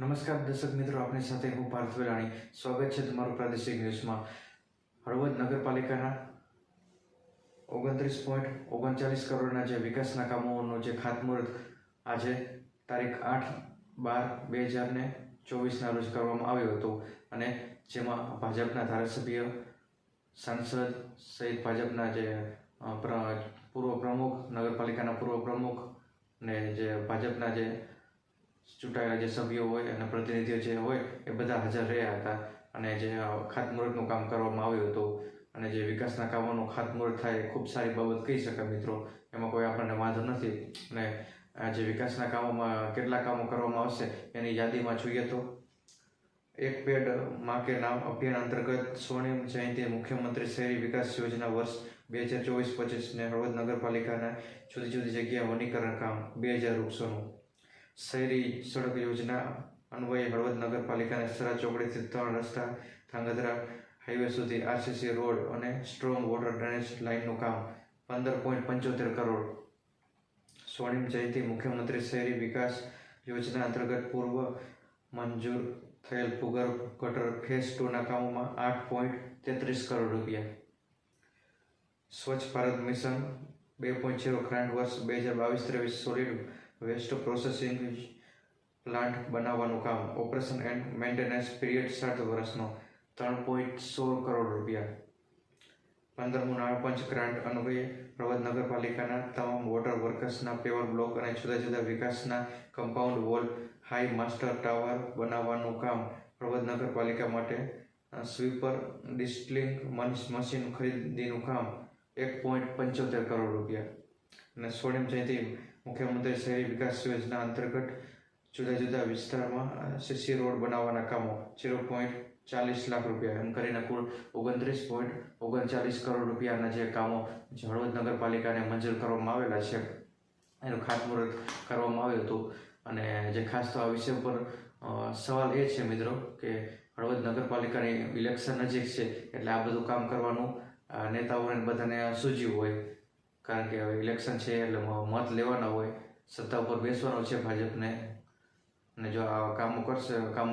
નમસ્કાર દર્શક મિત્રો, આપની સાથે હું પાર્થ વેલાણી. સ્વાગત છે તમારું પ્રાદેશિક ન્યૂઝમાં. હળવદ નગરપાલિકાના 29.39 કરોડના જે વિકાસના કામોનું જે ખાતમુહૂર્ત આજે તારીખ 8/12/2024ના રોજ કરવામાં આવ્યું હતું અને જેમાં ભાજપના ધારાસભ્ય, સાંસદ સહિત ભાજપના જે પૂર્વ પ્રમુખ, નગરપાલિકાના પૂર્વ પ્રમુખ ને જે ભાજપના જે ચૂંટાયેલા જે સભ્યો હોય અને પ્રતિનિધિઓ જે હોય એ બધા હાજર રહ્યા હતા અને જે ખાતમુહૂર્તનું કામ કરવામાં આવ્યું હતું. અને જે વિકાસના કામોનું ખાતમુહૂર્ત થાય એ ખૂબ સારી બાબત કહી શકાય મિત્રો. એમાં કોઈ આપણને વાંધો નથી. અને જે વિકાસના કામોમાં કેટલા કામો કરવામાં આવશે એની યાદીમાં જોઈએ તો એક પેડ માં કે નામ અભિયાન અંતર્ગત સ્વર્ણિમ જયંતિ મુખ્યમંત્રી શહેરી વિકાસ યોજના વર્ષ 2024-25 હળવદ નગરપાલિકાના જુદી જુદી જગ્યાએ વનીકરણ કામ 2000 વૃક્ષોનું. શહેરી સડક યોજના અન્વયે હળવદ નગરપાલિકાને સરા ચોકડીથી 3 રસ્તા, ધાંગધ્રા હાઈવે સુધી આરસીસી રોડ અને સ્ટ્રોંગ વોટર ડ્રેનેજ લાઇનનું કામ 15.75 કરોડ. સ્વર્ણિમ જયંતિ મુખ્યમંત્રી શહેરી વિકાસ યોજના અંતર્ગત પૂર્વ મંજૂર થયેલ ભૂગર્ભ ગટર ફેઝ 2ના કામોમાં 8.33 કરોડ રૂપિયા. સ્વચ્છ ભારત મિશન 2.0 ગ્રાન્ટ વર્ષ 2022-23 સોલિડ વેસ્ટ પ્રોસેસિંગ પ્લાન્ટ બનાવવાનું કામ. ઓપરેશન એન્ડ મેન્ટેનન્સ પીરિયડ 7 વર્ષનો 3.16 કરોડ રૂપિયા. 15મું નાણાપંચ ગ્રાન્ટ અન્વયે હળવદ નગરપાલિકાના તમામ વોટર વર્કર્સના પેવર બ્લોક અને જુદા જુદા વિકાસના compound wall high master tower બનાવવાનું કામ. હળવદ નગરપાલિકા માટે સ્વીપર ડિસ્ટિલિંગ મશીન ખરીદીનું કામ 1.75 કરોડ રૂપિયા. અને સ્વર્ણિમ જયંતિ મુખ્યમંત્રી શહેરી વિકાસ યોજના અંતર્ગત જુદા જુદા વિસ્તારમાં સીસી રોડ બનાવવાના કામો 0.40 લાખ રૂપિયા. એમ કરીને કુલ 29.39 કરોડ રૂપિયાના જે કામો હળવદ નગરપાલિકાને મંજૂર કરવામાં આવેલા છે એનું ખાતમુહૂર્ત કરવામાં આવ્યું હતું. અને જે ખાસ તો આ વિષય પર સવાલ એ છે મિત્રો કે હળવદ નગરપાલિકાની ઇલેક્શન નજીક છે એટલે આ બધું કામ કરવાનું નેતાઓને બધાને સૂઝ્યું હોય. કારણ કે ઇલેક્શન છે એટલે મત લેવાના હોય, સત્તા ઉપર બેસવાનું છે ભાજપને. અને જો આ કામો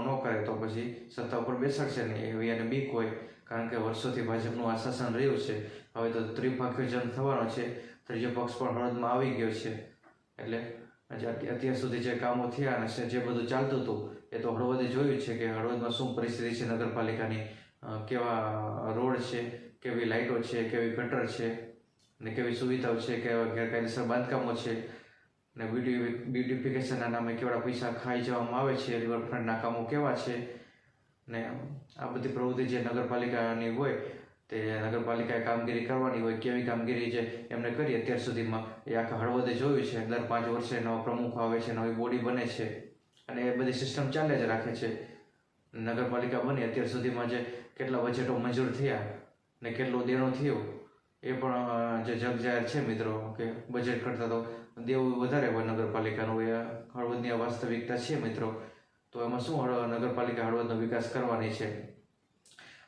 ન કરે તો પછી સત્તા ઉપર બેસાડશે નહીં એવી એને બીક હોય. કારણ કે વર્ષોથી ભાજપનું આ શાસન રહ્યું છે. હવે તો ત્રિભાગ્યજન થવાનો છે, ત્રીજો પક્ષ પણ હળવદમાં આવી ગયો છે. એટલે અત્યાર સુધી જે કામો થયા અને જે બધું ચાલતું હતું એ તો હળવદે જોયું છે કે હળવદમાં શું પરિસ્થિતિ છે નગરપાલિકાની, કેવા રોડ છે, કેવી લાઇટો છે, કેવી ગટર છે ને કેવી સુવિધાઓ છે, કેવા ગેરકાયદેસર બાંધકામો છે ને બ્યુટિફિકેશનના નામે કેવડા પૈસા ખાઈ જવામાં આવે છે, રિવરફ્રન્ટના કામો કેવા છે ને આ બધી પ્રવૃત્તિ જે નગરપાલિકાની હોય તે નગરપાલિકાએ કામગીરી કરવાની હોય, કેવી કામગીરી જે એમને કરી અત્યાર સુધીમાં એ આખા હળવદે જોયું છે. દર 5 વર્ષે નવા પ્રમુખ આવે છે, નવી બોડી બને છે અને એ બધી સિસ્ટમ ચાલે જ રાખે છે. નગરપાલિકા બની અત્યાર સુધીમાં જે કેટલા બજેટો મંજૂર થયા ને કેટલું દેણું થયું એ પણ જે જગજાહેર છે મિત્રો. કે બજેટ કરતાં તો દેવું વધારે હોય નગરપાલિકાનું, એ હળવદની વાસ્તવિકતા છે મિત્રો. તો એમાં શું નગરપાલિકા હળવદનો વિકાસ કરવાની છે.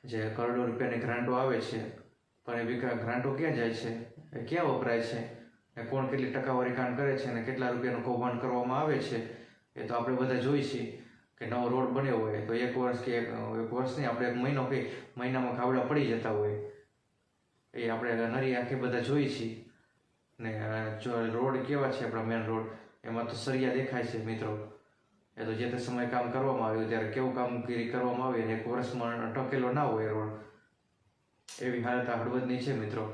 જે કરોડો રૂપિયાની ગ્રાન્ટો આવે છે પણ એ ગ્રાન્ટો ક્યાં જાય છે, એ ક્યાં વપરાય છે, ને કોણ કેટલી ટકાવારી કામ કરે છે અને કેટલા રૂપિયાનું કૌભાંડ કરવામાં આવે છે એ તો આપણે બધા જોઈ છીએ. કે નવો રોડ બન્યો હોય તો એક વર્ષ કે એક વર્ષ નહીં, આપણે 1 મહિનો કે મહિનામાં ખાવડા પડી જતા હોય એ આપણે નરી આંખે બધા જોઈ છીએ. ને જો રોડ કેવા છે આપણા મેન રોડ, એમાં તો સરિયા દેખાય છે મિત્રો. એ તો જે તે સમયે કામ કરવામાં આવ્યું ત્યારે કેવું કામગીરી કરવામાં આવી અને 1 વર્ષમાં ટકેલો ના હોય રોડ, એવી હાલત આ હળવદની છે મિત્રો.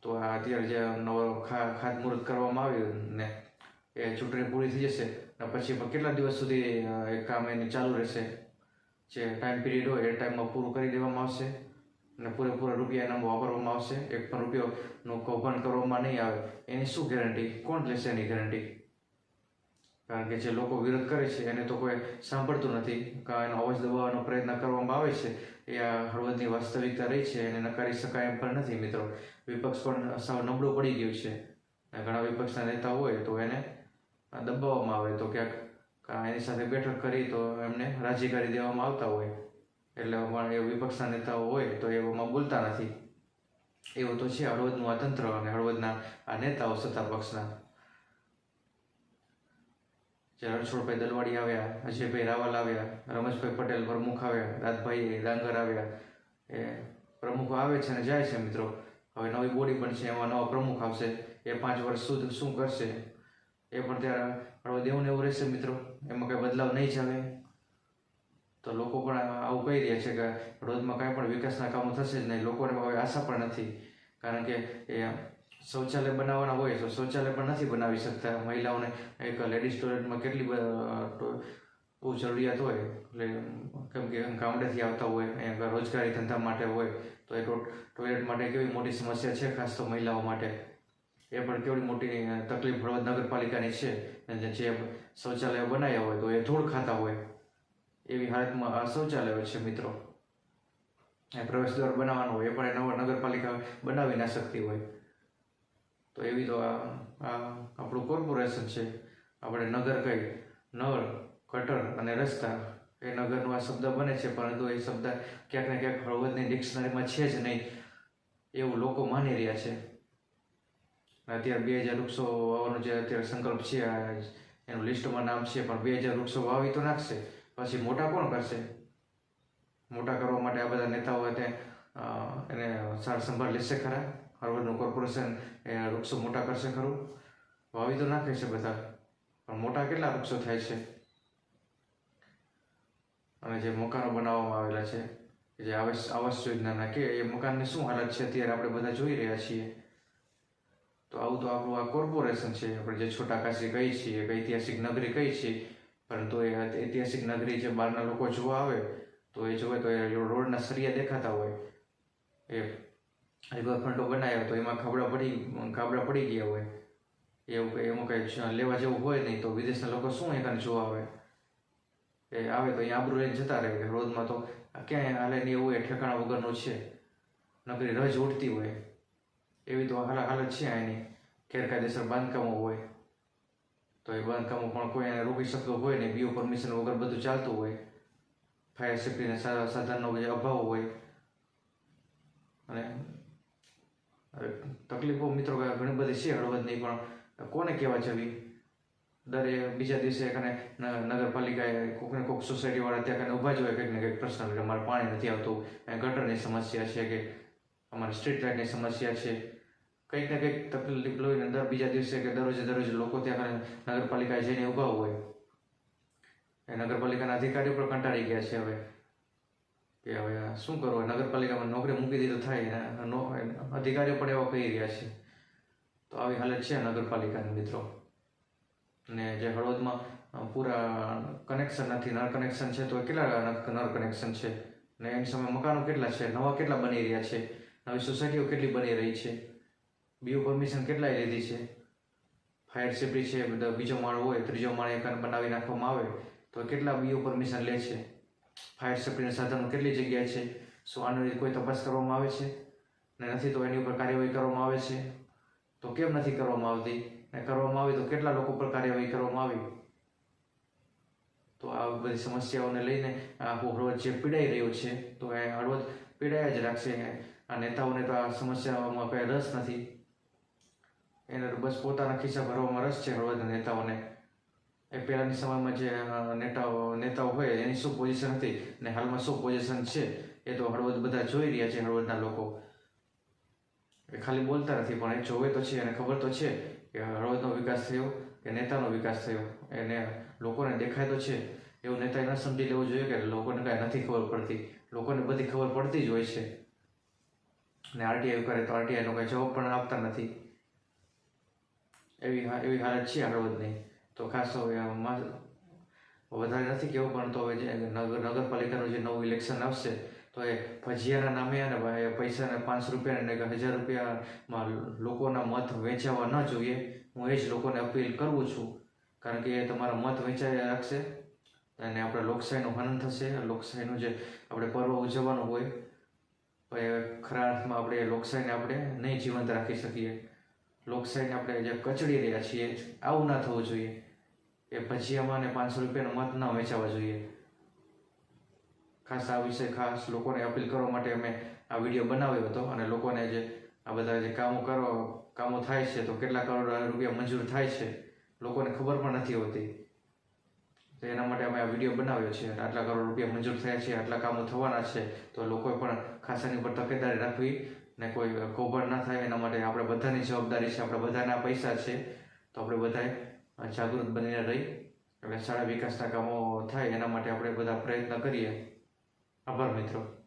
તો આ અત્યારે જે નવો ખાતમુહૂર્ત કરવામાં આવ્યું ને એ ચૂંટણી પૂરી થઈ જશે ને પછી કેટલા દિવસ સુધી એ કામ એની ચાલુ રહેશે. જે ટાઈમ પીરિયડ હોય એ ટાઈમમાં પૂરું કરી દેવામાં આવશે અને પૂરેપૂરા રૂપિયા એનામાં વાપરવામાં આવશે. 1 પણ રૂપિયાનું કૌભાંડ કરવામાં નહીં આવે એની શું ગેરંટી? કોણ લેશે એની ગેરંટી? કારણ કે જે લોકો વિરોધ કરે છે એને તો કોઈ સાંભળતું નથી. એનો અવાજ દબાવવાનો પ્રયત્ન કરવામાં આવે છે. એ આ હળવદની વાસ્તવિકતા રહી છે, એને નકારી શકાય એમ પણ નથી મિત્રો. વિપક્ષ પણ સાવ નબળું પડી ગયું છે. ઘણા વિપક્ષના નેતા હોય તો એને દબાવવામાં આવે તો ક્યાંક એની સાથે બેઠક કરી તો એમને રાજી કરી દેવામાં આવતા હોય. એટલે પણ એ વિપક્ષના નેતાઓ હોય તો એવામાં બોલતા નથી. એવું તો છે હળવદનું આ તંત્ર અને હળવદના આ નેતાઓ સત્તા પક્ષના. જે રણછોડભાઈ દલવાડી આવ્યા, અજયભાઈ રાવલ આવ્યા, રમેશભાઈ પટેલ પ્રમુખ આવ્યા, રાજભાઈ ડાંગર આવ્યા, એ પ્રમુખો આવે છે અને જાય છે મિત્રો. હવે નવી બોડી બનશે, એમાં નવા પ્રમુખ આવશે, એ 5 વર્ષ સુધી શું કરશે એ પણ ત્યારે હળવદ એવું ને એવું રહેશે મિત્રો, એમાં કંઈ બદલાવ નહીં ચાલે. તો લોકો પણ આવું કહી રહ્યા છે કે હળવદમાં કાંઈ પણ વિકાસના કામો થશે જ નહીં. લોકોને હવે આશા પણ નથી, કારણ કે એ શૌચાલય બનાવવાના હોય તો શૌચાલય પણ નથી બનાવી શકતા. મહિલાઓને એક લેડીઝ ટોયલેટમાં કેટલી બહુ જરૂરિયાત હોય, એટલે કેમ કે ગામડેથી આવતા હોય, અહીંયા રોજગારી ધંધા માટે હોય, તો એ ટોયલેટ માટે કેવી મોટી સમસ્યા છે, ખાસ તો મહિલાઓ માટે. એ પણ કેવડી મોટી તકલીફ હળવદ નગરપાલિકાની છે. જે શૌચાલય બનાવ્યા હોય તો એ ધૂળ ખાતા હોય, એવી હાલતમાં આ શૌચાલયો છે મિત્રો. એ પ્રવેશ દ્વાર બનાવવાનો હોય, એ પણ નવા નગરપાલિકા બનાવી ના શકતી હોય. તો એવી તો આ આપણું કોર્પોરેશન છે. આપણે નગર કઈ નળ, ગટર અને રસ્તા, એ નગરનો આ શબ્દ બને છે, પરંતુ એ શબ્દ ક્યાંક ને ક્યાંક હળવદની ડિક્શનરીમાં છે જ નહીં એવું લોકો માની રહ્યા છે. અત્યારે 2000 વૃક્ષો વાવવાનો જે અત્યારે સંકલ્પ છે, એનું લિસ્ટમાં નામ છે, પણ 2000 વૃક્ષો વાવી તો નાખશે, પછી મોટા કોણ કરશે? મોટા કરવા માટે આ બધા નેતાઓ એને સાર સંભાળ લેશે ખરા? હળવદનું કોર્પોરેશન એ વૃક્ષો મોટા કરશે ખરું? વાવી તો નાખે છે બધા, પણ મોટા કેટલા વૃક્ષો થાય છે? અને જે મકાનો બનાવવામાં આવેલા છે, જે આવાસ યોજનાના, કે એ મકાનની શું હાલત છે અત્યારે આપણે બધા જોઈ રહ્યા છીએ. તો આવું તો આપણું આ કોર્પોરેશન છે. આપણે જે છોટા કાશી કહી છીએ, એક ઐતિહાસિક નગરી કહી છીએ, પરંતુ એ ઐતિહાસિક નગરી જે બહારના લોકો જોવા આવે તો એ જોવે તો એ રોડના સરિયા દેખાતા હોય, એ રિવરફ્રન્ટો બનાવ્યા તો એમાં ગાબડા પડી ગયા હોય, એવું એમાં કંઈ લેવા જેવું હોય નહીં. તો વિદેશના લોકો શું એ જોવા આવે? એ આવે તો અહીંયા આબરૂ લઈને જતા રહે. હળવદમાં તો ક્યાંય હાલે નહીં એવું એ ઠેકાણા વગરનું છે. નગરી રજ ઉઠતી હોય એવી તો હાલત છે એની. ગેરકાયદેસર બાંધકામો હોય તો એ બાંધકામો પણ કોઈ એને રોકી શકતો હોય નહીં. બીઓ પરમિશન વગર બધું ચાલતું હોય. ફાયર સેફ્ટીના સાધનનો જે અભાવ હોય, અને તકલીફો મિત્રો ઘણી બધી છે હળવદની, પણ કોને કહેવા જવી? બીજા દિવસે નગરપાલિકાએ કોઈકને કોઈક સોસાયટીવાળા ત્યાં કને ઊભા જ હોય કંઈક ને કંઈક પ્રશ્ન, કે અમારે પાણી નથી આવતું, ગટરની સમસ્યા છે, કે અમારે સ્ટ્રીટ લાઇટની સમસ્યા છે, કંઈક ને કંઈક તકલીફ લઈને બીજા દિવસે કે દરરોજે લોકો ત્યાં નગરપાલિકાએ જઈને ઊભા હોય. એ નગરપાલિકાના અધિકારીઓ પણ કંટાળી ગયા છે હવે, કે હવે શું કરવું? નગરપાલિકામાં નોકરી મૂકી દીધું થાય, અધિકારીઓ પણ એવા કહી રહ્યા છે. તો આવી હાલત છે નગરપાલિકાની મિત્રો. ને જે હળવદમાં પૂરા કનેક્શન નથી, નળ કનેક્શન છે તો કેટલા નળ કનેક્શન છે, ને એની સામે મકાનો કેટલા છે, નવા કેટલા બની રહ્યા છે, નવી સોસાયટીઓ કેટલી બની રહી છે, બીઓ પરમિશન કેટલાય લીધી છે, ફાયર સેફ્ટી છે, બધા બીજો માળ હોય, ત્રીજો માળ એક બનાવી નાખવામાં આવે તો કેટલા બીઓ પરમિશન લે છે, ફાયર સેફ્ટીના સાધનો કેટલી જગ્યાએ છે, શું આની કોઈ તપાસ કરવામાં આવે છે? ને નથી તો એની ઉપર કાર્યવાહી કરવામાં આવે છે? તો કેમ નથી કરવામાં આવતી? ને કરવામાં આવી તો કેટલા લોકો પર કાર્યવાહી કરવામાં આવી? તો આ બધી સમસ્યાઓને લઈને આખું હળવદ જે પીડાઈ રહ્યું છે, તો એ હળવદ પીડાયા જ રાખશે. આ નેતાઓને તો આ સમસ્યાઓમાં કંઈ રસ નથી. એને બસ પોતાના ખિસ્સા ભરવામાં રસ છે હળવદના નેતાઓને. એ પહેલાંની સમયમાં જે નેતાઓ હોય એની શું પોઝિશન હતી ને હાલમાં શું પોઝિશન છે એ તો હળવદ બધા જોઈ રહ્યા છે. હળવદના લોકો એ ખાલી બોલતા નથી, પણ એ જોવે તો છે, અને ખબર તો છે કે હળવદનો વિકાસ થયો કે નેતાનો વિકાસ થયો. એને લોકોને દેખાય તો છે. એવું નેતાએ ન સમજી લેવું જોઈએ કે લોકોને કાંઈ નથી ખબર પડતી. લોકોને બધી ખબર પડતી જ હોય છે. ને આરટીઆઈ કરે તો આરટીઆઈનો કંઈ જવાબ પણ આપતા નથી. એવી હાલત છે હળવદની. તો ખાસ વધારે નથી કહેવું, પણ તો હવે જે નગરપાલિકાનું જે નવું ઇલેક્શન આવશે તો એ ભજીયાના નામે અને પૈસાને 500 રૂપિયા ને 1000 રૂપિયામાં લોકોના મત વેચાવા ન જોઈએ. હું એ જ લોકોને અપીલ કરું છું, કારણ કે એ તમારા મત વેચાઈ રાખશે અને આપણે લોકશાહીનું હનન થશે. લોકશાહીનું જે આપણે પર્વ ઉજવવાનું હોય, ખરા અર્થમાં આપણે લોકશાહીને આપણે નહીં જીવંત રાખી શકીએ. લોકશાહીને આપણે જે કચડી રહ્યા છીએ, આવું ના થવું જોઈએ. એ ભજીયામાં ને 500 રૂપિયાનો મત ન વેચાવા જોઈએ. ખાસ આ વિષય ખાસ લોકોને અપીલ કરવા માટે અમે આ વિડીયો બનાવ્યો હતો. અને લોકોને જે આ બધા જે કામો થાય છે તો કેટલા કરોડ રૂપિયા મંજૂર થાય છે લોકોને ખબર પણ નથી હોતી. તો એના માટે અમે આ વિડીયો બનાવ્યો છે. આટલા કરોડ રૂપિયા મંજૂર થયા છે, આટલા કામો થવાના છે, તો લોકોએ પણ ખાસ એની પર તકેદારી રાખવી ને કોઈ કૌભાંડ ના થાય એના માટે આપણે બધાની જવાબદારી છે. આપણે બધાના પૈસા છે, તો આપણે બધાએ જાગૃત બનીને રહી એટલે સારા વિકાસના કામો થાય એના માટે આપણે બધા પ્રયત્ન કરીએ. આભાર મિત્રો.